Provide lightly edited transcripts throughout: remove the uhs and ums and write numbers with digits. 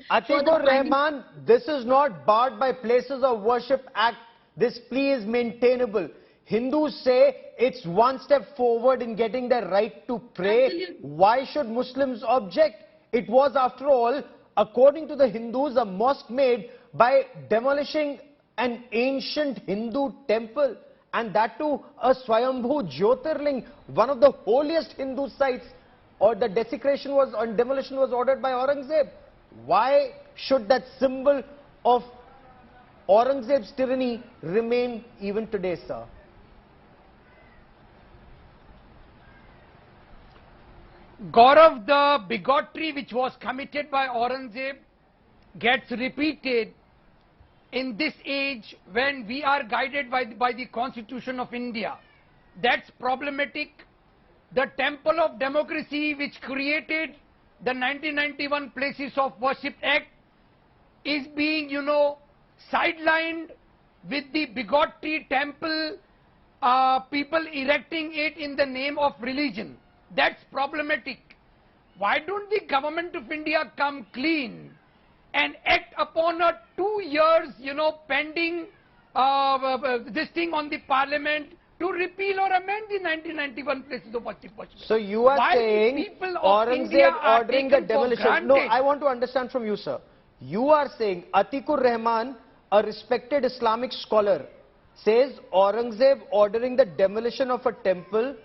Atikur Rahman, this is not barred by Places of Worship Act. This plea is maintainable. Hindus say it's one step forward in getting their right to pray. Absolutely. Why should Muslims object? It was, after all, according to the Hindus, a mosque made by demolishing an ancient Hindu temple, and that too a Swayambhu Jyotirling, one of the holiest Hindu sites, or the desecration was and demolition was ordered by Aurangzeb. Why should that symbol of Aurangzeb's tyranny remain even today, sir? Gaurav, the bigotry which was committed by Aurangzeb gets repeated in this age when we are guided by the Constitution of India. That's problematic. The temple of democracy which created the 1991 Places of Worship Act is being, sidelined with the bigotry temple, people erecting it in the name of religion. That's problematic. Why don't the government of India come clean and act upon a 2 years, pending this thing on the parliament to repeal or amend the 1991 Places of Worship Act? So you are saying Aurangzeb ordering the demolition. No, I want to understand from you, sir. You are saying Atikur Rahman, a respected Islamic scholar, says Aurangzeb ordering the demolition of a temple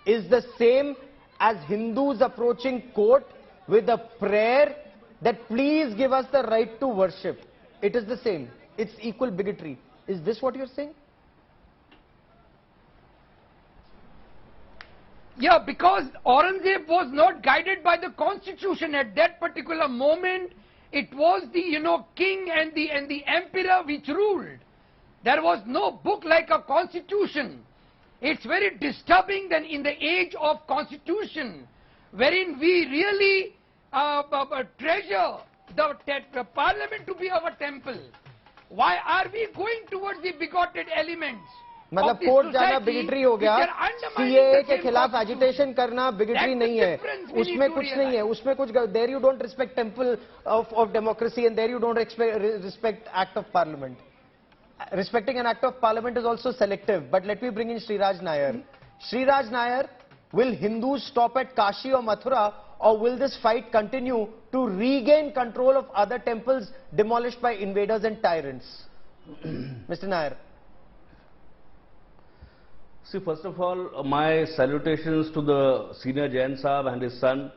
is the same as Hindus approaching court with a prayer that please give us the right to worship. It is the same. It's equal bigotry. Is this what you're saying? Yeah, because Aurangzeb was not guided by the Constitution at that particular moment. It was the king and the emperor which ruled. There was no book like a constitution. It's very disturbing that in the age of constitution, wherein we really treasure the parliament to be our temple, why are we going towards the bigoted elements? मतलब court जाना bigotry हो गया, CAA के खिलाफ agitation करना bigotry नहीं है, उसमें कुछ नहीं है, उसमें कुछ there you don't respect temple of democracy and there you don't respect act of parliament. Respecting an act of parliament is also selective. But let me bring in Shriraj Nair. Shriraj Nair, will Hindus stop at Kashi or Mathura, or will this fight continue to regain control of other temples demolished by invaders and tyrants? Mr. Nair. See, first of all, my salutations to the senior Jain Sahab and his son.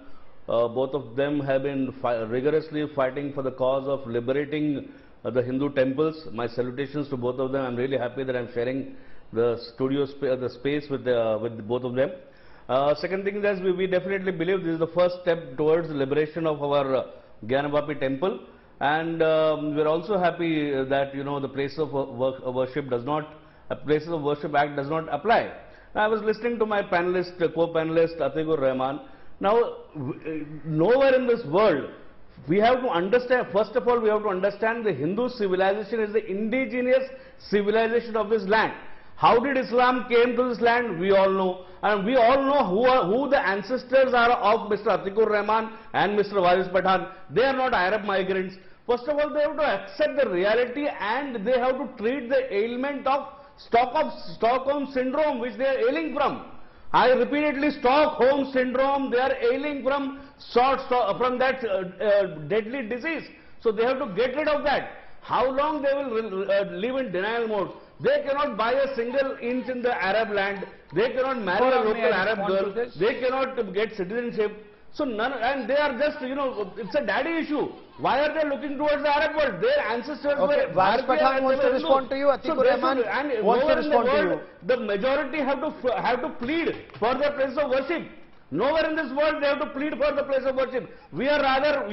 Both of them have been rigorously fighting for the cause of liberating the Hindu temples. My salutations to both of them. I'm really happy that I'm sharing the studio the space with both of them. Second thing is we definitely believe this is the first step towards the liberation of our Gyanvapi temple, and we're also happy that the Places of Worship Places of Worship Act does not apply. Now, I was listening to my panelist, co-panelist Atikur Rahman. Now, nowhere in this world we have to understand, first of all, we have to understand the Hindu civilization is the indigenous civilization of this land. How did Islam came to this land? We all know. And we all know who the ancestors are of Mr. Atikur Rahman and Mr. Waris Pathan. They are not Arab migrants. First of all, they have to accept the reality and they have to treat the ailment of Stockholm syndrome, which they are ailing from. I repeatedly, Stockholm syndrome, they are ailing from that deadly disease. So they have to get rid of that. How long they will live in denial mode? They cannot buy a single inch in the Arab land. They cannot marry a local Arab girl. They cannot get citizenship. So and they are just, it's a daddy issue. Why are they looking towards the Arab world? Their ancestors were Varis Pathan wants to respond to you. Atikur Rahman wants to respond to you. The majority have to plead for their place of worship. Nowhere in this world they have to plead for the place of worship. We are rather,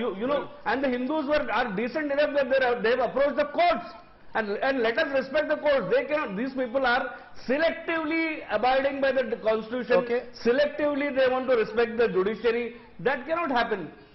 and the Hindus are decent enough that they have approached the courts. And let us respect the courts. They cannot, these people are selectively abiding by the constitution. Selectively they want to respect the judiciary. That cannot happen.